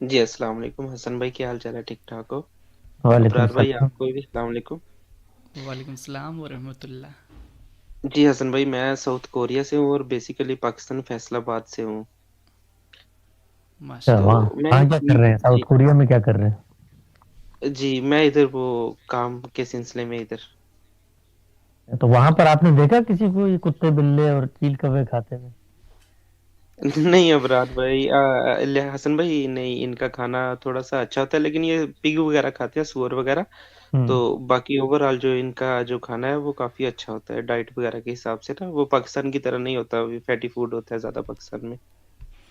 جی السلام علیکم حسن بھائی، کیا حال چال ہے؟ ٹھیک ٹھاک ہو؟ وعلیکم ابرار بھائی السلام۔ آپ کو بھی السلام علیکم۔ وعلیکم السلام ورحمۃ اللہ۔ جی حسن بھائی، میں ساؤتھ کوریا سے ہوں اور بیسیکلی پاکستان فیصل آباد سے ہوں۔ ماشاء اچھا، تو اللہ۔ وہاں میں وہاں کیا کر رہے ہیں؟ جی ساؤتھ کوریا میں کیا کر رہے جی میں ادھر وہ کام کے سلسلے میں ادھر ہیں؟ تو وہاں پر آپ نے دیکھا کسی کو یہ کتے بلے اور چیل کوے کھاتے ہوئے؟ نہیں ابرار بھائی، حسن بھائی نہیں، ان کا کھانا تھوڑا سا اچھا ہوتا ہے، لیکن یہ پگ وغیرہ کھاتے ہیں، سور وغیرہ۔ ہوں، تو باقی اوور آل جو ان کا جو کھانا ہے وہ کافی اچھا ہوتا ہے ڈائٹ وغیرہ کے حساب سے نا، وہ پاکستان کی طرح نہیں ہوتا، فیٹی فوڈ ہوتا ہے زیادہ پاکستان میں۔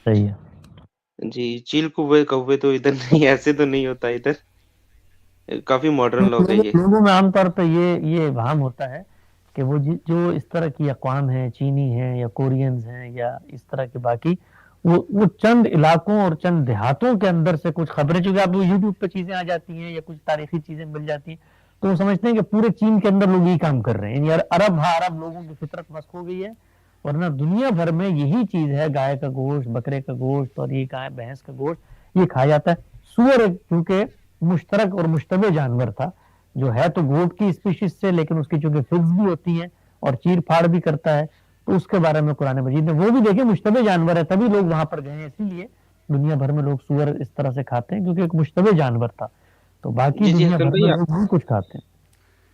صحیح ہے۔ جی چیل کوے کوے تو ادھر نہیں، ایسے تو نہیں ہوتا ادھر، کافی ماڈرن لوگ ہیں یہ۔ لوگوں میں عام طور پہ یہ وہم ہوتا ہے کہ وہ جو اس طرح کی اقوام ہیں، چینی ہیں یا کورینز ہیں یا اس طرح کے باقی، وہ چند علاقوں اور چند دیہاتوں کے اندر سے کچھ خبریں، چونکہ اب یوٹیوب پہ چیزیں آ جاتی ہیں یا کچھ تاریخی چیزیں مل جاتی ہیں، تو وہ سمجھتے ہیں کہ پورے چین کے اندر لوگ یہی کام کر رہے ہیں، یعنی عرب لوگوں کی فطرت مسخ ہو گئی ہے، ورنہ دنیا بھر میں یہی چیز ہے، گائے کا گوشت، بکرے کا گوشت اور یہ گائے بھینس کا گوشت یہ کھایا جاتا ہے۔ سور چونکہ مشترک اور مشتبہ جانور تھا، جو ہے تو گوٹ کی اسپیشیز سے، لیکن اس کی چونکہ فگز بھی ہوتی ہیں اور چیر پھاڑ بھی کرتا ہے، تو اس کے بارے میں قرآن مجید نے وہ بھی دیکھے مشتبہ جانور ہے، تبھی لوگ وہاں پر گئے ہیں، اسی لیے دنیا بھر میں لوگ سور اس طرح سے کھاتے ہیں کیونکہ ایک مشتبہ جانور تھا، تو باقی جی جی دنیا حسن بھر میں بھائی، لوگ بھی کچھ کھاتے ہیں۔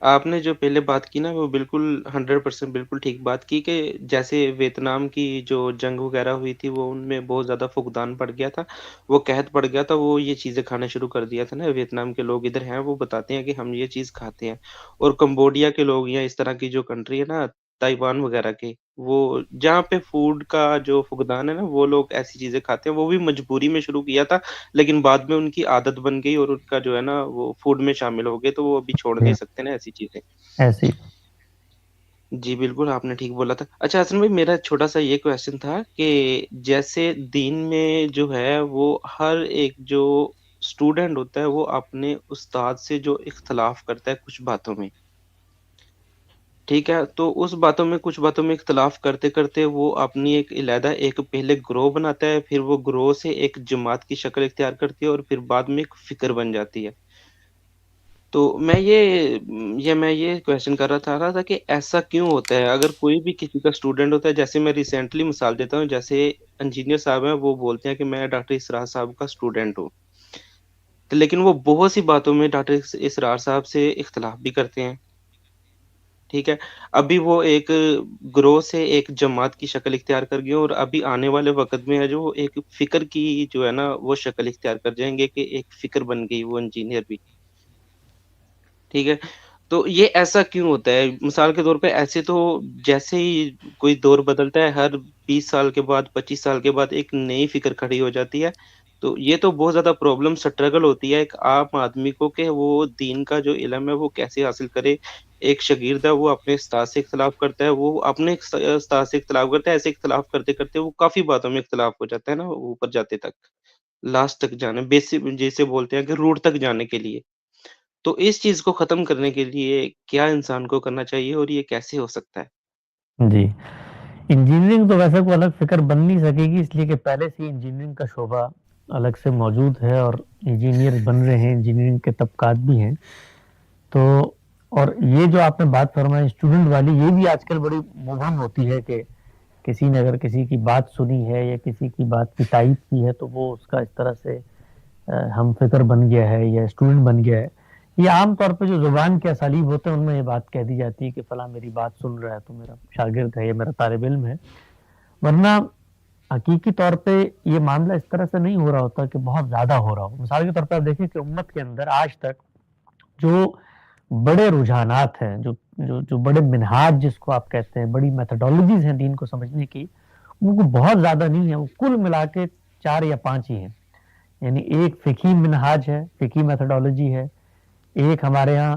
آپ نے جو پہلے بات کی نا وہ بالکل 100% بالکل ٹھیک بات کی، کہ جیسے ویتنام کی جو جنگ وغیرہ ہوئی تھی وہ ان میں بہت زیادہ فقدان پڑ گیا تھا، وہ قحط پڑ گیا تھا، وہ یہ چیزیں کھانا شروع کر دیا تھا نا۔ ویتنام کے لوگ ادھر ہیں، وہ بتاتے ہیں کہ ہم یہ چیز کھاتے ہیں، اور کمبوڈیا کے لوگ یا اس طرح کی جو کنٹری ہے نا، تائیوان وغیرہ کے، وہ جہاں پہ فوڈ کا جو فقدان ہے نا، وہ لوگ ایسی چیزیں کھاتے ہیں، وہ بھی مجبوری میں شروع کیا تھا، لیکن بعد میں ان کی عادت بن گئی اور ان کا جو ہے نا وہ فوڈ میں شامل ہو گئے، تو وہ ابھی چھوڑ نہیں سکتے نا ایسی چیزیں۔ ایسے ہی۔ جی بالکل آپ نے ٹھیک بولا تھا۔ اچھا حسن بھائی، میرا چھوٹا سا یہ کویشچن تھا کہ جیسے دین میں جو ہے وہ ہر ایک جو اسٹوڈنٹ ہوتا ہے وہ اپنے استاد سے جو اختلاف کرتا ہے کچھ باتوں میں، ٹھیک ہے، تو اس باتوں میں کچھ باتوں میں اختلاف کرتے کرتے وہ اپنی ایک علیحدہ ایک پہلے گروہ بناتا ہے، پھر وہ گروہ سے ایک جماعت کی شکل اختیار کرتی ہے، اور پھر بعد میں ایک فکر بن جاتی ہے۔ تو میں یہ کوشچن کر رہا تھا کہ ایسا کیوں ہوتا ہے؟ اگر کوئی بھی کسی کا اسٹوڈنٹ ہوتا ہے، جیسے میں ریسنٹلی مثال دیتا ہوں، جیسے انجینئر صاحب ہیں، وہ بولتے ہیں کہ میں ڈاکٹر اسرار صاحب کا اسٹوڈنٹ ہوں، لیکن وہ بہت سی باتوں میں ڈاکٹر اسرار صاحب سے اختلاف بھی کرتے ہیں، ٹھیک ہے۔ ابھی وہ ایک گروہ سے ایک جماعت کی شکل اختیار کر گئے، اور ابھی آنے والے وقت میں ہے جو ایک فکر کی جو ہے نا وہ شکل اختیار کر جائیں گے، کہ ایک فکر بن گئی وہ انجینئر بھی، ٹھیک ہے۔ تو یہ ایسا کیوں ہوتا ہے؟ مثال کے طور پہ ایسے تو جیسے ہی کوئی دور بدلتا ہے، ہر 20 سال کے بعد 25 سال کے بعد ایک نئی فکر کھڑی ہو جاتی ہے، تو یہ تو بہت زیادہ پرابلم سٹرگل ہوتی ہے ایک عام آدمی کو، کہ وہ دین کا جو علم ہے وہ کیسے حاصل کرے۔ ایک شاگرد ہے، وہ اپنے استاد سے اختلاف کرتا ہے، وہ اپنے استاد سے اختلاف کرتا ہے، ایسے اختلاف کرتے کرتے وہ کافی باتوں میں اختلاف ہو جاتا ہے نا، اوپر جاتے تک، لاسٹ تک جانے، بیسک جیسے بولتے ہیں کہ روٹ تک جانے کے لیے۔ تو اس چیز کو ختم کرنے کے لیے کیا انسان کو کرنا چاہیے، اور یہ کیسے ہو سکتا ہے؟ جی، انجینئرنگ تو ویسے کوئی الگ فکر بن نہیں سکے گی، اس لیے کہ پہلے سے انجینئرنگ کا شعبہ الگ سے موجود ہے اور انجینئر بن رہے ہیں، انجینئرنگ کے طبقات بھی ہیں، تو اور یہ جو آپ نے بات فرمائی اسٹوڈنٹ والی، یہ بھی آج کل بڑی مبہم ہوتی ہے کہ کسی نے اگر کسی کی بات سنی ہے یا کسی کی بات کی تائید کی ہے تو وہ اس کا اس طرح سے ہم فکر بن گیا ہے یا اسٹوڈنٹ بن گیا ہے۔ یہ عام طور پہ جو زبان کے اسالیب ہوتے ہیں ان میں یہ بات کہہ دی جاتی ہے کہ فلاں میری بات سن رہا ہے تو میرا شاگرد ہے یا میرا طالب علم ہے، ورنہ حقیقی طور پہ یہ معاملہ اس طرح سے نہیں ہو رہا ہوتا کہ بہت زیادہ ہو رہا ہو۔ مثال کے طور پہ آپ دیکھیں کہ امت کے اندر آج تک جو بڑے رجحانات ہیں، جو بڑے منہاج جس کو آپ کہتے ہیں، بڑی میتھڈالوجیز ہیں دین کو سمجھنے کی، وہ بہت زیادہ نہیں ہے، وہ کل ملا کے 4 یا 5 ہی ہیں۔ یعنی ایک فقہی منہاج ہے، فقہی میتھڈالوجی ہے، ایک ہمارے ہاں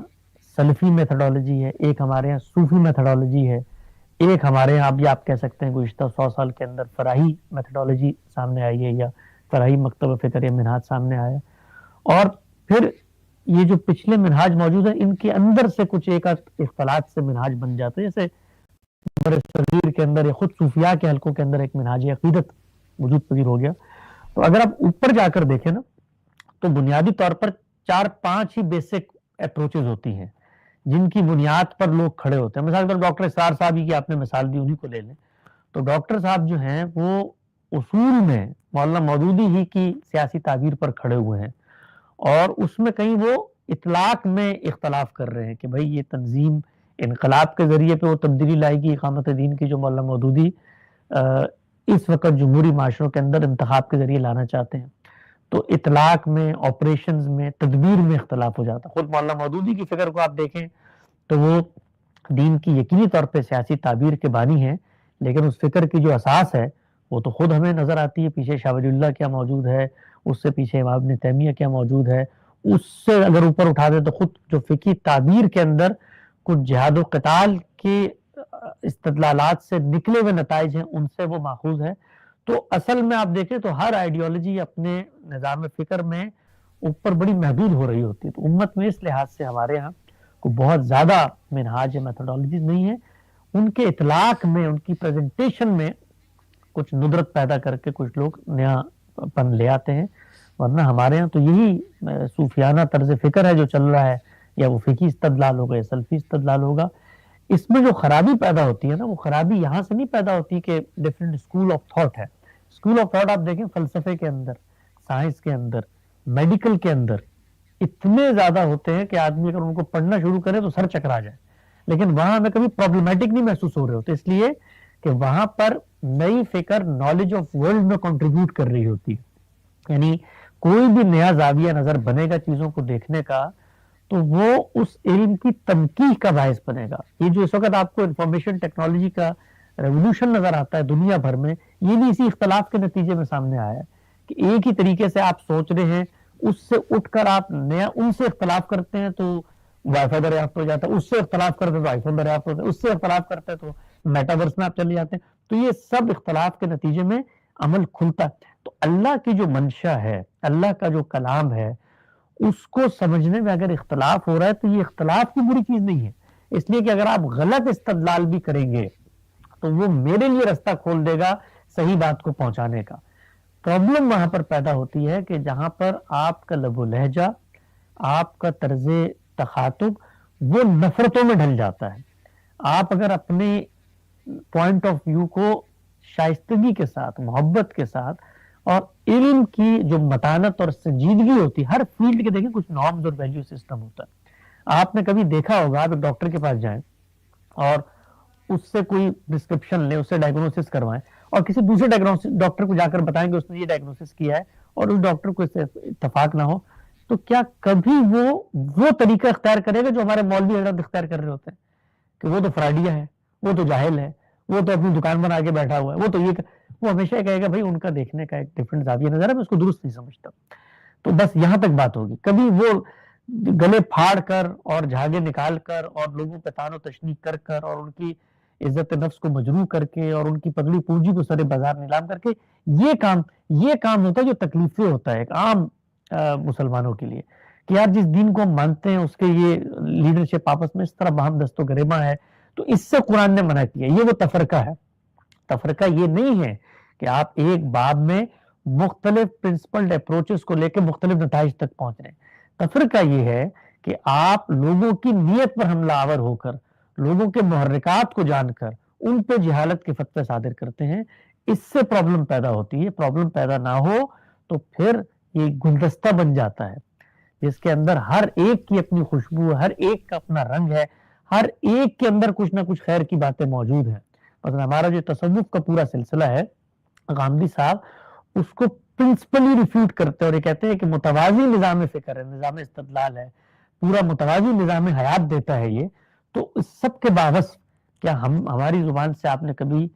سلفی میتھڈالوجی ہے، ایک ہمارے ہاں صوفی میتھڈالوجی ہے، ایک ہمارے یہاں اب آپ کہہ سکتے ہیں گزشتہ 100 سال کے اندر فراہی میتھڈالوجی سامنے آئی ہے یا فراہی مکتب فکر یا منہاج سامنے آیا ہے، اور پھر یہ جو پچھلے منہاج موجود ہیں ان کے اندر سے کچھ ایک اختلاط سے منہاج بن جاتے ہیں، جیسے بر صغیر کے اندر یا خود صوفیاء کے حلقوں کے اندر ایک منہاج عقیدت وجود پذیر ہو گیا۔ تو اگر آپ اوپر جا کر دیکھیں نا تو بنیادی طور پر 4-5 ہی بیسک اپروچز ہوتی ہیں جن کی بنیاد پر لوگ کھڑے ہوتے ہیں. مثال کے طور ڈاکٹر اسرار صاحب ہی کی آپ نے مثال دی, انہی کو لے لیں. تو ڈاکٹر صاحب جو ہیں وہ اصول میں مولانا مودودی ہی کی سیاسی تعبیر پر کھڑے ہوئے ہیں, اور اس میں کہیں وہ اطلاق میں اختلاف کر رہے ہیں کہ بھئی یہ تنظیم انقلاب کے ذریعے پہ وہ تبدیلی لائے گی اقامت دین کی جو مولانا مودودی اس وقت جمہوری معاشروں کے اندر انتخاب کے ذریعے لانا چاہتے ہیں. تو اطلاق میں, آپریشنز میں, تدبیر میں اختلاف ہو جاتا ہے. خود مولانا مودودی کی فکر کو آپ دیکھیں تو وہ دین کی یقینی طور پہ سیاسی تعبیر کے بانی ہیں, لیکن اس فکر کی جو اساس ہے وہ تو خود ہمیں نظر آتی ہے. پیچھے شاہ ولی اللہ کیا موجود ہے, اس سے پیچھے امام ابن تیمیہ کیا موجود ہے, اس سے اگر اوپر اٹھا دیں تو خود جو فقہی تعبیر کے اندر کچھ جہاد و قتال کے استدلالات سے نکلے ہوئے نتائج ہیں ان سے وہ ماخوذ ہے. تو اصل میں آپ دیکھیں تو ہر آئیڈیالوجی اپنے نظام فکر میں اوپر بڑی محدود ہو رہی ہوتی ہے. تو امت میں اس لحاظ سے ہمارے ہاں کو بہت زیادہ منہاج یا میتھڈالوجیز نہیں ہے, ان کے اطلاق میں, ان کی پریزنٹیشن میں کچھ ندرت پیدا کر کے کچھ لوگ نیا پن لے آتے ہیں. ورنہ ہمارے ہاں تو یہی صوفیانہ طرز فکر ہے جو چل رہا ہے, یا وہ فقہی استدلال ہوگا یا سلفی استدلال ہوگا. اس میں جو خرابی پیدا ہوتی ہے نا, وہ خرابی یہاں سے نہیں پیدا ہوتی کہ ڈفرینٹ اسکول آف تھاٹ ہے. اسکول آف تھاٹ آپ دیکھیں فلسفے کے اندر, سائنس کے اندر, میڈیکل کے اندر اتنے زیادہ ہوتے ہیں کہ آدمی اگر ان کو پڑھنا شروع کرے تو سر چکرا جائے, لیکن وہاں ہمیں کبھی پرابلمٹک نہیں محسوس ہو رہے ہوتے, اس لیے کہ وہاں پر نئی فکر نالج آف ورلڈ میں کنٹریبیوٹ کر رہی ہوتی ہے. یعنی کوئی بھی نیا زاویہ نظر بنے گا چیزوں کو دیکھنے کا تو وہ اس علم کی تنقیح کا باعث بنے گا. یہ جو اس وقت آپ کو انفارمیشن ٹیکنالوجی کا ریولوشن نظر آتا ہے دنیا بھر میں, یہ بھی اسی اختلاف کے نتیجے میں سامنے آیا ہے کہ ایک ہی طریقے سے آپ سوچ رہے ہیں, اس سے اٹھ کر آپ نیا ان سے اختلاف کرتے ہیں تو وائی فائی دریافت ہو جاتا ہے, اس سے اختلاف کرتے ہیں تو آئی فون دریافت ہوتا ہے, اس سے اختلاف کرتے ہیں تو میٹاورس میں آپ چلے جاتے ہیں. تو یہ سب اختلاف کے نتیجے میں عمل کھلتا ہے. تو اللہ کی جو منشا ہے, اللہ کا جو کلام ہے, اس کو سمجھنے میں اگر اختلاف ہو رہا ہے تو یہ اختلاف کی بری چیز نہیں ہے, اس لیے کہ اگر آپ غلط استدلال بھی کریں گے تو وہ میرے لیے رستہ کھول دے گا صحیح بات کو پہنچانے کا. پرابلم وہاں پر پیدا ہوتی ہے کہ جہاں پر آپ کا لب و لہجہ, آپ کا طرز تخاطب وہ نفرتوں میں ڈھل جاتا ہے. آپ اگر اپنے پوائنٹ آف ویو کو شائستگی کے ساتھ, محبت کے ساتھ اور علم کی جو متانت اور سنجیدگی ہوتی ہے, ہر فیلڈ کے دیکھیں کچھ نارمز اور ویلیو سسٹم ہوتا ہے. آپ نے کبھی دیکھا ہوگا, آپ ایک ڈاکٹر کے پاس جائیں اور اس سے کوئی پرسکرپشن لیں, اس سے ڈائگنوسس کروائیں, اور کسی دوسرے ڈاکٹر کو جا کر بتائیں کہ اس نے یہ ڈائگنوسس کیا ہے, اور اس ڈاکٹر کو اس سے اتفاق نہ ہو, تو کیا کبھی وہ طریقہ اختیار کرے گا جو ہمارے مولوی حضرات اختیار کر رہے ہوتے ہیں کہ وہ تو فراڈیا ہے, وہ تو جاہل ہے, وہ تو اپنی دکان بنا کے بیٹھا ہوا ہے, وہ تو یہ وہ ہمیشہ کہے گا بھائی ان کا دیکھنے کا ایک ڈفرینٹ زاویہ نظر ہے, میں اس کو درست نہیں سمجھتا. تو بس یہاں تک بات ہوگی. کبھی وہ گلے پھاڑ کر اور جھاگے نکال کر اور لوگوں پہ تان و تشنیع کر کر اور ان کی عزت نفس کو مجروح کر کے اور ان کی پگڑی پونجی کو سر بازار نیلام کر کے یہ کام ہوتا ہے جو تکلیفیں ہوتا ہے ایک عام مسلمانوں کے لیے کہ یار جس دین کو ہم مانتے ہیں اس کے یہ لیڈرشپ آپس میں اس طرح باہم دست و گریباں ہے, تو اس سے قرآن نے منع کیا. یہ وہ تفرقہ ہے. تفرقہ یہ نہیں ہے کہ آپ ایک باب میں مختلف پرنسپلڈ اپروچز کو لے کے مختلف نتائج تک پہنچ رہے ہیں. تفرقہ یہ ہے کہ آپ لوگوں کی نیت پر حملہ آور ہو کر, لوگوں کے محرکات کو جان کر ان پہ جہالت کے فتوے صادر کرتے ہیں. اس سے پرابلم پیدا ہوتی ہے. پرابلم پیدا نہ ہو تو پھر یہ گلدستہ بن جاتا ہے جس کے اندر ہر ایک کی اپنی خوشبو, ہر ایک کا اپنا رنگ ہے, ہر ایک کے اندر کچھ نہ کچھ خیر کی باتیں موجود ہیں. مثلا ہمارا جو تصوف کا پورا سلسلہ ہے, غامدی صاحب اس کو پرنسپلی ریفیوٹ کرتے ہیں اور یہ کہتے ہیں کہ متوازی نظام فکر ہے, نظام استدلال ہے, پورا متوازی نظام حیات دیتا ہے یہ. تو اس سب کے باوجود کیا ہماری زبان سے آپ نے کبھی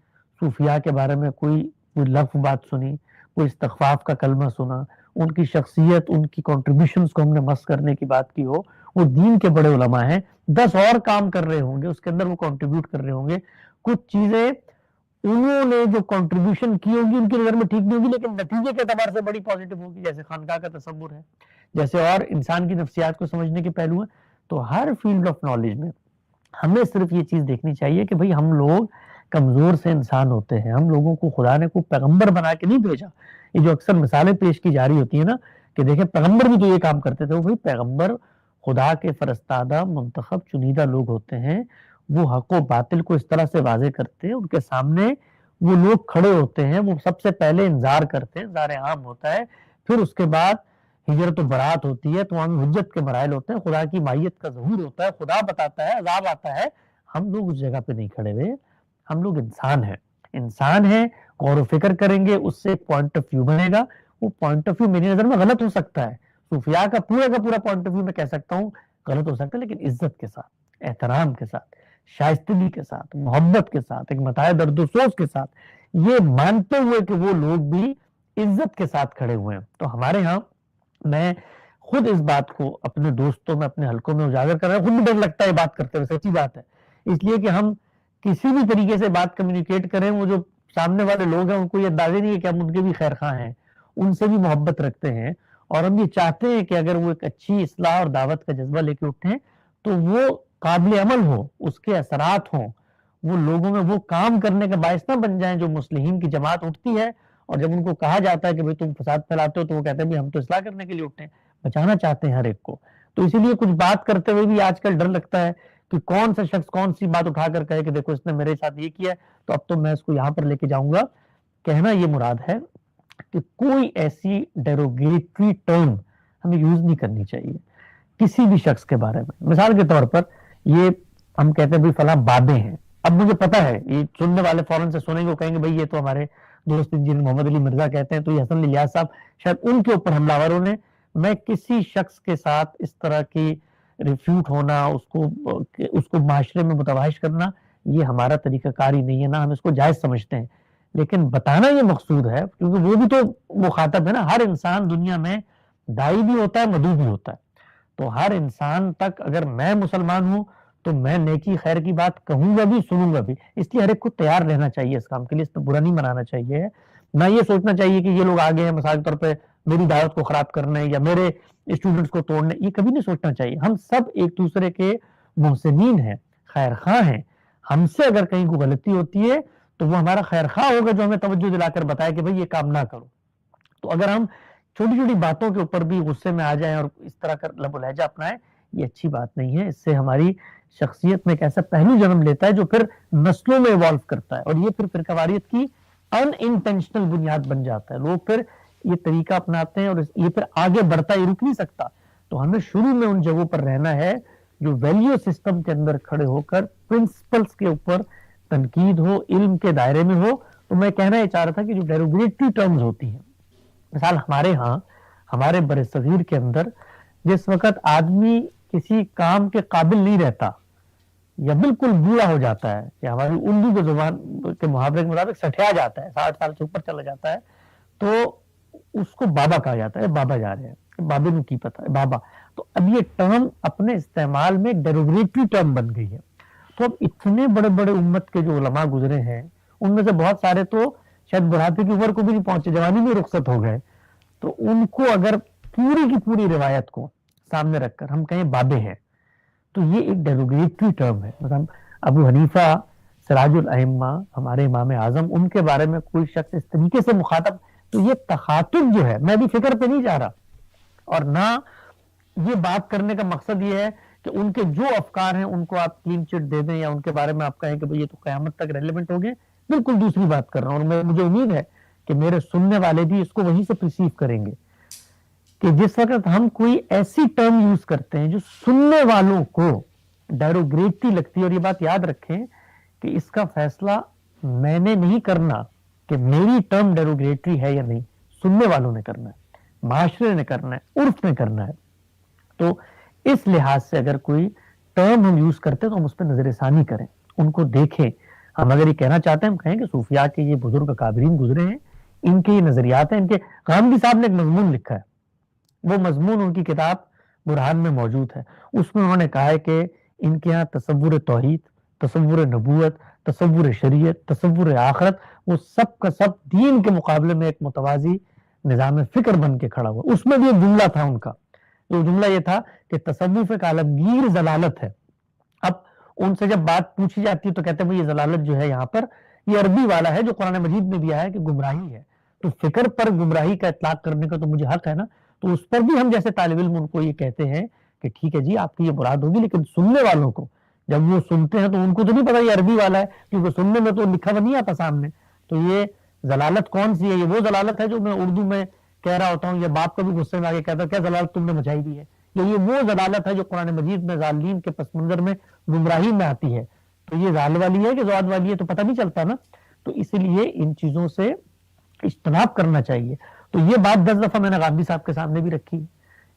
صوفیاء کے بارے میں کوئی لفظ بات سنی, کوئی استغفاف کا کلمہ سنا, ان کی شخصیت, ان کی کنٹریبیوشنز کو ہم نے مس کرنے کی بات کی ہو؟ وہ دین کے بڑے علماء ہیں, 10 اور کام کر رہے ہوں گے, اس کے اندر وہ کنٹریبیوٹ کر رہے ہوں گے. کچھ چیزیں انہوں نے جو کنٹریبیوشن کی ہوگی ان کی نظر میں ٹھیک نہیں ہوگی لیکن نتیجے کے اعتبار سے بڑی پازیٹیو ہوگی, جیسے خانقاہ کا تصور ہے, جیسے اور انسان کی نفسیات کو سمجھنے کے پہلو ہیں. تو ہر فیلڈ آف نالج میں ہمیں صرف یہ چیز دیکھنی چاہیے کہ بھئی ہم لوگ کمزور سے انسان ہوتے ہیں, ہم لوگوں کو خدا نے کوئی پیغمبر بنا کے نہیں بھیجا. یہ جو اکثر مثالیں پیش کی جا رہی ہوتی ہیں نا کہ دیکھیں پیغمبر بھی تو یہ کام کرتے تھے. وہ بھائی پیغمبر خدا کے فرستادہ منتخب چنیدہ لوگ ہوتے ہیں, وہ حق و باطل کو اس طرح سے واضح کرتے ہیں, ان کے سامنے وہ لوگ کھڑے ہوتے ہیں, وہ سب سے پہلے انذار کرتے ہیں, انذار عام ہوتا ہے, پھر اس کے بعد ہجرت و برات ہوتی ہے, تمام حجت کے مراحل ہوتے ہیں, خدا کی مائیت کا ظہور ہوتا ہے, خدا بتاتا ہے, عذاب آتا ہے. ہم لوگ اس جگہ پہ نہیں کھڑے ہوئے, ہم لوگ انسان ہیں, غور و فکر کریں گے, اس سے پوائنٹ آف ویو بنے گا. وہ پوائنٹ آف ویو میری نظر میں غلط ہو سکتا ہے, صوفیاء کا پورا پوائنٹ آف ویو میں کہہ سکتا ہوں غلط ہو سکتا ہے, لیکن عزت کے ساتھ, احترام کے ساتھ, شائستگی کے ساتھ, محبت کے ساتھ, ایک متاع درد و سوز کے ساتھ, یہ مانتے ہوئے کہ وہ لوگ بھی عزت کے ساتھ کھڑے ہوئے ہیں. تو ہمارے ہاں میں خود اس بات کو اپنے دوستوں میں, اپنے حلقوں میں اجاگر کر رہا ہوں, خود بھی ڈر لگتا ہے بات کرتے ہوئے, سچی بات ہے, اس لیے کہ ہم کسی بھی طریقے سے بات کمیونیکیٹ کریں, وہ جو سامنے والے لوگ ہیں ان کو یہ اندازے نہیں ہے کہ ہم ان کے بھی خیر خواہ ہیں, ان سے بھی محبت رکھتے ہیں, اور ہم یہ چاہتے ہیں کہ اگر وہ ایک اچھی اصلاح اور دعوت کا جذبہ لے کے اٹھیں تو وہ قابل عمل ہو, اس کے اثرات ہوں, وہ لوگوں میں وہ کام کرنے کا باعث نہ بن جائیں جو مصلحین کی جماعت اٹھتی ہے, اور جب ان کو کہا جاتا ہے کہ بھئی تم فساد پھیلاتے ہو تو وہ کہتے ہیں ہم تو اصلاح کرنے کے لیے اٹھے ہیں, بچانا چاہتے ہیں ہر ایک کو. تو اسی لیے کچھ بات کرتے ہوئے بھی آج کل ڈر لگتا ہے کہ کون سا شخص کون سی بات اٹھا کر کہے کہ دیکھو اس نے میرے ساتھ یہ کیا ہے تو اب تو میں اس کو یہاں پر لے کے جاؤں گا. کہنا یہ مراد ہے کہ کوئی ایسی ڈیروگیٹری ٹرم ہمیں یوز نہیں کرنی چاہیے کسی بھی شخص کے بارے میں. مثال کے طور پر یہ ہم کہتے ہیں بھائی فلاں بابے ہیں, اب مجھے پتا ہے یہ سننے والے فوراً سے سنیں گے, کہیں گے بھائی یہ تو ہمارے دوست انجینئر محمد علی مرزا کہتے ہیں, تو یہ حسن علی لیاس صاحب شاید ان کے اوپر حملہ آور ہونے. میں کسی شخص کے ساتھ اس طرح کی ریفیوٹ ہونا, اس کو معاشرے میں متوحش کرنا, یہ ہمارا طریقہ کار ہی نہیں ہے, نہ ہم اس کو جائز سمجھتے ہیں. لیکن بتانا یہ مقصود ہے کیونکہ وہ بھی تو مخاطب ہے نا, ہر انسان دنیا میں دائی بھی ہوتا ہے, مدعو بھی ہوتا ہے. تو ہر انسان تک اگر میں مسلمان ہوں تو میں نیکی خیر کی بات کہوں گا بھی, سنوں گا بھی. اس لیے ہر ایک کو تیار رہنا چاہیے اس کام کے لیے, اس پہ برا نہیں منانا چاہیے, نہ یہ سوچنا چاہیے کہ یہ لوگ آگے ہیں مثال کے طور پہ میری دعوت کو خراب کرنے یا میرے اسٹوڈنٹس کو توڑنے, یہ کبھی نہیں سوچنا چاہیے. ہم سب ایک دوسرے کے محسنین ہیں, خیر خواہ ہیں. ہم سے اگر کہیں کوئی غلطی ہوتی ہے تو وہ ہمارا خیر خواہ ہوگا جو ہمیں توجہ دلا کر بتائے کہ بھئی یہ کام نہ کرو. تو اگر ہم چھوٹی چھوٹی باتوں کے اوپر بھی غصے میں آ جائیں اور اس طرح کا لب و لہجہ اپنائیں, یہ اچھی بات نہیں ہے. اس سے ہماری شخصیت میں ایک ایسا پہلو جنم لیتا ہے جو پھر نسلوں میں ایوالو کرتا ہے, اور یہ پھر فرقہ واریت کی ان انٹینشنل بنیاد بن جاتا ہے. لوگ پھر یہ طریقہ اپناتے ہیں اور یہ پھر آگے بڑھتا, یہ رک نہیں سکتا. تو ہمیں شروع میں ان جگہوں پر رہنا ہے جو ویلیو سسٹم کے اندر کھڑے ہو کر پرنسپلز کے اوپر تنقید ہو, علم کے دائرے میں ہو. تو میں کہنا یہ چاہ رہا تھا کہ جو ڈیروگیٹری ٹرمز ہوتی ہیں, مثال ہمارے ہاں ہمارے بر صغیر کے اندر جس وقت آدمی کسی کام کے قابل نہیں رہتا یا بالکل بوڑھا ہو جاتا ہے, یا ہماری اردو کے زبان کے محاورے کے مطابق سٹھیا جاتا ہے, 60 سال سے اوپر چلا جاتا ہے, تو اس کو بابا کہا جاتا ہے. بابا جا رہے ہیں, بابے ਨੂੰ کی پتا ہے بابا. تو اب یہ ٹرم اپنے استعمال میں ڈیروگیٹری ٹرم بن گئی ہے. تو اب اتنے بڑے بڑے امت کے جو علماء گزرے ہیں ان میں سے بہت سارے تو شاید بڑھاپے کی عمر کو بھی نہیں پہنچے, جوانی میں رخصت ہو گئے. تو ان کو اگر پوری کی پوری روایت کو سامنے رکھ کر ہم کہیں بابے ہیں تو یہ ایک ڈیروگیٹری ٹرم ہے. مثلا ابو حنیفہ سراج الائمہ ہمارے امام اعظم, ان کے بارے میں کوئی شخص اس طریقے سے مخاطب, تو یہ تخاطب جو ہے, میں بھی فکر پہ نہیں جا رہا, اور نہ یہ بات کرنے کا مقصد یہ ہے کہ ان کے جو افکار ہیں ان کو آپ کلین چٹ دے دیں یا ان کے بارے میں آپ کہیں کہ بھئی یہ تو قیامت تک ریلیونٹ ہو گئے. بالکل دوسری بات کر رہا ہوں, اور مجھے امید ہے کہ میرے سننے والے بھی اس کو وہیں سے پرسیو کریں گے کہ جس وقت ہم کوئی ایسی ٹرم یوز کرتے ہیں جو سننے والوں کو ڈیروگیٹری لگتی ہے, اور یہ بات یاد رکھیں کہ اس کا فیصلہ میں نے نہیں کرنا کہ میری ٹرم ڈیروگیٹری ہے یا نہیں, سننے والوں نے کرنا ہے, معاشرے نے کرنا ہے, عرف نے کرنا ہے. تو اس لحاظ سے اگر کوئی ٹرم ہم یوز کرتے تو ہم اس پہ نظر ثانی کریں, ان کو دیکھیں. ہم اگر یہ کہنا چاہتے ہیں, ہم کہیں کہ صوفیاء کے یہ بزرگ اکابرین گزرے ہیں, ان کے یہ نظریات ہیں. ان کے غامدی صاحب نے ایک مضمون لکھا ہے, وہ مضمون ان کی کتاب برہان میں موجود ہے. اس میں انہوں نے کہا ہے کہ ان کے ہاں تصور توحید, تصور نبوت, تصور شریعت, تصور آخرت, وہ سب کا سب دین کے مقابلے میں ایک متوازی نظام فکر بن کے کھڑا ہوا. اس میں بھی ایک جملہ تھا ان کا, جو جملہ یہ تھا کہ تصوف ایک عالمگیر ضلالت ہے. اب ان سے جب بات پوچھی جاتی ہے تو کہتے ہیں یہ ضلالت جو ہے یہاں پر یہ عربی والا ہے جو قرآن مجید میں بھی آیا ہے کہ گمراہی ہے, تو فکر پر گمراہی کا اطلاق کرنے کا تو مجھے حق ہے نا. تو اس پر بھی ہم جیسے طالب علم ان کو یہ کہتے ہیں کہ ٹھیک ہے جی آپ کی یہ مراد ہوگی، لیکن سننے والوں کو جب وہ سنتے ہیں تو ان کو تو نہیں پتا یہ عربی والا ہے، کیونکہ سننے میں تو لکھا ہوا نہیں آتا سامنے. تو یہ ضلالت کون سی ہے؟ یہ وہ ضلالت ہے جو میں اردو میں کہہ رہا ہوتا ہوں، یا باپ کا بھی غصے میں آگے کہتا ہے کیا ضلالت تم نے مچائی دی ہے، یہ وہ ضلالت ہے جو قرآن مجید میں ظالمین کے پس منظر میں گمراہی میں آتی ہے. تو یہ ذال والی ہے کہ زواد والی ہے تو پتہ نہیں چلتا نا. تو اس لیے ان چیزوں سے اجتناب کرنا چاہیے. تو یہ بات 10 دفعہ میں نے غامدی صاحب کے سامنے بھی رکھی.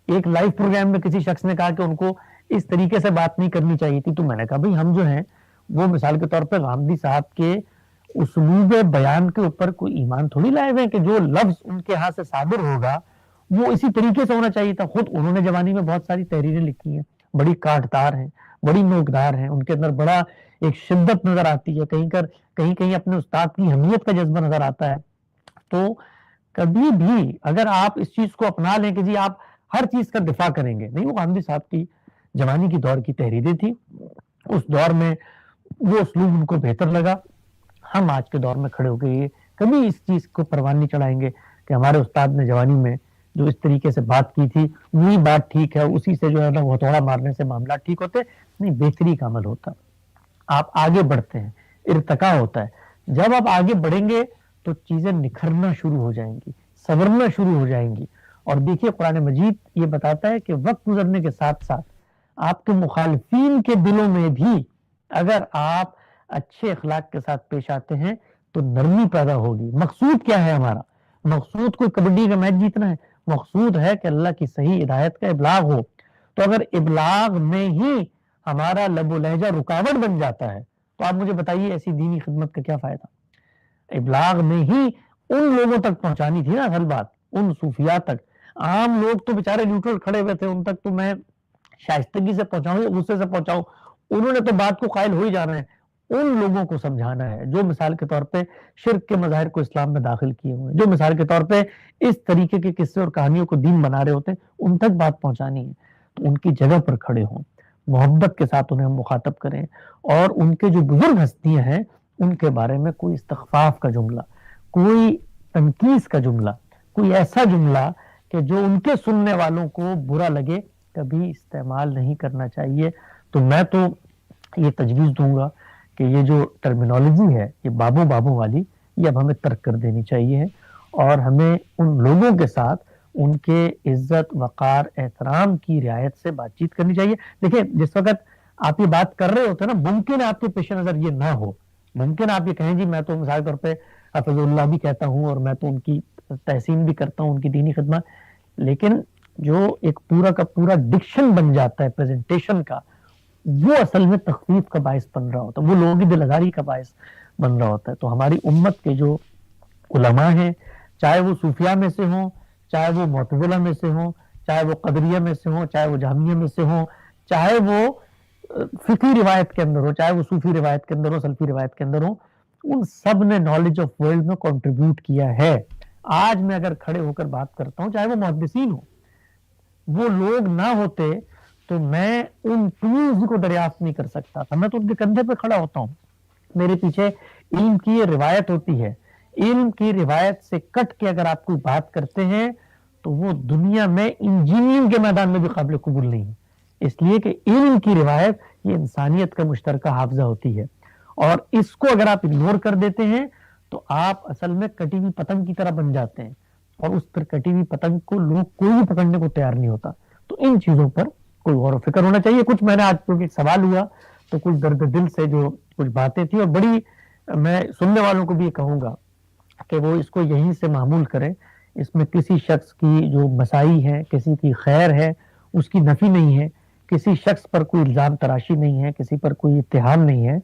ایک لائیو پروگرام میں کسی شخص نے کہا کہ ان کو اس طریقے سے بات نہیں کرنی چاہیے تھی. تو میں نے کہا بھائی ہم جو ہیں وہ مثال کے طور پہ غامدی صاحب کے اسلوب بیان کے اوپر کوئی ایمان تھوڑی لائے ہوئے ہیں کہ جو لفظ ان کے ہاں سے صادر ہوگا وہ اسی طریقے سے ہونا چاہیے تھا. خود انہوں نے جوانی میں بہت ساری تحریریں لکھی ہیں، بڑی کاٹدار ہیں، بڑی نوکدار ہیں، ان کے اندر بڑا ایک شدت نظر آتی ہے، کہیں کہیں اپنے استاد کی اہمیت کا جذبہ نظر آتا ہے. تو کبھی بھی اگر آپ اس چیز کو اپنا لیں کہ جی آپ ہر چیز کا دفاع کریں گے، نہیں، وہ غامدی صاحب کی جوانی کی دور کی تحریریں تھی، اس دور میں وہ اسلوب ان کو بہتر لگا. ہم آج کے دور میں کھڑے ہو کے کبھی اس چیز کو پروان نہیں چڑھائیں گے کہ ہمارے استاد نے جوانی میں جو اس طریقے سے بات کی تھی وہی بات ٹھیک ہے، اسی سے جو ہے نا ہتھوڑا مارنے سے معاملات ٹھیک ہوتے. نہیں، بہتری کا عمل ہوتا، آپ آگے بڑھتے ہیں، ارتقا ہوتا ہے. جب آپ آگے بڑھیں گے تو چیزیں نکھرنا شروع ہو جائیں گی، سنورنا شروع ہو جائیں گی. اور دیکھیے قرآن مجید یہ بتاتا ہے کہ وقت گزرنے کے ساتھ ساتھ آپ کے مخالفین کے دلوں میں بھی اگر آپ اچھے اخلاق کے ساتھ پیش آتے ہیں تو نرمی پیدا ہوگی. مقصود کیا ہے ہمارا؟ مقصود کوئی کبڈی کا میچ جیتنا ہے؟ مقصود ہے کہ اللہ کی صحیح ہدایت کا ابلاغ ہو. تو اگر ابلاغ میں ہی ہمارا لب و لہجہ رکاوٹ بن جاتا ہے تو آپ مجھے بتائیے ایسی دینی خدمت کا کیا فائدہ؟ ابلاغ میں ہی ان لوگوں تک پہنچانی تھی نا اصل بات، ان صوفیاء تک. عام لوگ تو بےچارے نیوٹرل کھڑے ہوئے تھے، ان تک تو میں شائستگی سے پہنچاؤں یا غصے سے پہنچاؤں، انہوں نے تو بات کو قائل ہو ہی جانا ہے. ان لوگوں کو سمجھانا ہے جو مثال کے طور پہ شرک کے مظاہر کو اسلام میں داخل کیے ہوئے ہیں، جو مثال کے طور پہ اس طریقے کے قصے اور کہانیوں کو دین بنا رہے ہوتے ہیں، ان تک بات پہنچانی ہے. تو ان کی جگہ پر کھڑے ہوں، محبت کے ساتھ انہیں ہم مخاطب کریں، اور ان کے جو بزرگ ہستیاں ہیں ان کے بارے میں کوئی استخفاف کا جملہ، کوئی تنقیص کا جملہ، کوئی ایسا جملہ کہ جو ان کے سننے والوں کو برا لگے، کبھی استعمال نہیں کرنا چاہیے. تو میں تو یہ تجویز دوں گا کہ یہ جو ٹرمینالوجی ہے یہ بابوں والی، یہ اب ہمیں ترک کر دینی چاہیے، اور ہمیں ان لوگوں کے ساتھ ان کے عزت، وقار، احترام کی رعایت سے بات چیت کرنی چاہیے. دیکھیں جس وقت آپ یہ بات کر رہے ہوتے ہیں نا، ممکن ہے آپ کے پیش نظر یہ نہ ہو، ممکن آپ یہ کہیں جی میں تو مثال طور پہ حفظ اللہ بھی کہتا ہوں اور میں تو ان کی تحسین بھی کرتا ہوں، ان کی دینی خدمت، لیکن جو ایک پورا کا پورا ڈکشن بن جاتا ہے پریزنٹیشن کا، وہ اصل میں تخفیف کا باعث بن رہا ہوتا ہے، وہ لوگوں کی دل آزاری کا باعث بن رہا ہوتا ہے. تو ہماری امت کے جو علماء ہیں، چاہے وہ صوفیہ میں سے ہوں، چاہے وہ معتزلہ میں سے ہوں، چاہے وہ قدریہ میں سے ہوں، چاہے وہ جہمیہ میں سے ہوں، چاہے وہ فقہی روایت کے اندر ہو، چاہے وہ صوفی روایت کے اندر ہو، سلفی روایت کے اندر ہو، ان سب نے نالج آف ورلڈ میں کنٹریبیوٹ کیا ہے. آج میں اگر کھڑے ہو کر بات کرتا ہوں، چاہے وہ محدثین ہوں، وہ لوگ نہ ہوتے تو میں ان ٹولز کو دریافت نہیں کر سکتا تھا. میں تو ان کے کندھے پہ کھڑا ہوتا ہوں، میرے پیچھے علم کی یہ روایت ہوتی ہے. علم کی روایت سے کٹ کے اگر آپ کوئی بات کرتے ہیں تو وہ دنیا میں انجینئرنگ کے میدان میں بھی قابل قبول نہیں ہے، اس لیے کہ علم کی روایت یہ انسانیت کا مشترکہ حافظہ ہوتی ہے، اور اس کو اگر آپ اگنور کر دیتے ہیں تو آپ اصل میں کٹی ہوئی پتنگ کی طرح بن جاتے ہیں، اور اس پر کٹی ہوئی پتنگ کو لوگ کوئی بھی پکڑنے کو تیار نہیں ہوتا. تو ان چیزوں پر کوئی غور و فکر ہونا چاہیے. کچھ میں نے آج کیونکہ سوال ہوا تو کچھ درد دل سے جو کچھ باتیں تھیں، اور بڑی میں سننے والوں کو بھی یہ کہوں گا کہ وہ اس کو یہیں سے معمول کریں. اس میں کسی شخص کی جو مسائی ہے، کسی کی خیر ہے، اس کی نفی نہیں ہے، کسی شخص پر کوئی الزام تراشی نہیں ہے، کسی پر کوئی اتہام نہیں ہے.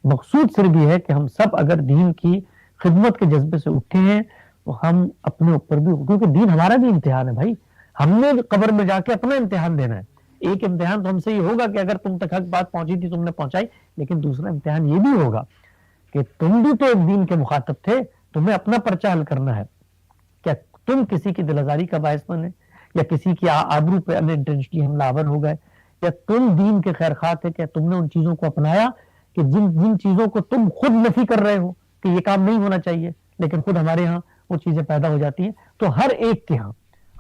مقصود صرف یہ ہے کہ ہم سب اگر دین کی خدمت کے جذبے سے اٹھے ہیں تو ہم اپنے اوپر بھی، کیونکہ دین ہمارا بھی امتحان ہے بھائی، ہم نے قبر میں جا کے اپنا امتحان دینا ہے. ایک امتحان تو ہم سے یہ ہوگا کہ اگر تم تک حق بات پہنچی تھی تم نے پہنچائی، لیکن دوسرا امتحان یہ بھی ہوگا کہ تم بھی تو ایک دین کے مخاطب تھے، تمہیں اپنا پرچہ حل کرنا ہے. کیا تم کسی کی دل آزاری کا باعث بنے، یا کسی کی آبرو پہ انٹینشنلی حملہ آور ہو گئے، یا تم دین کے خیر خواہ تھے، کیا تم نے ان چیزوں کو اپنایا کہ جن چیزوں کو تم خود نفی کر رہے ہو کہ یہ کام نہیں ہونا چاہیے، لیکن خود ہمارے ہاں وہ چیزیں پیدا ہو جاتی ہیں. تو ہر ایک کے ہاں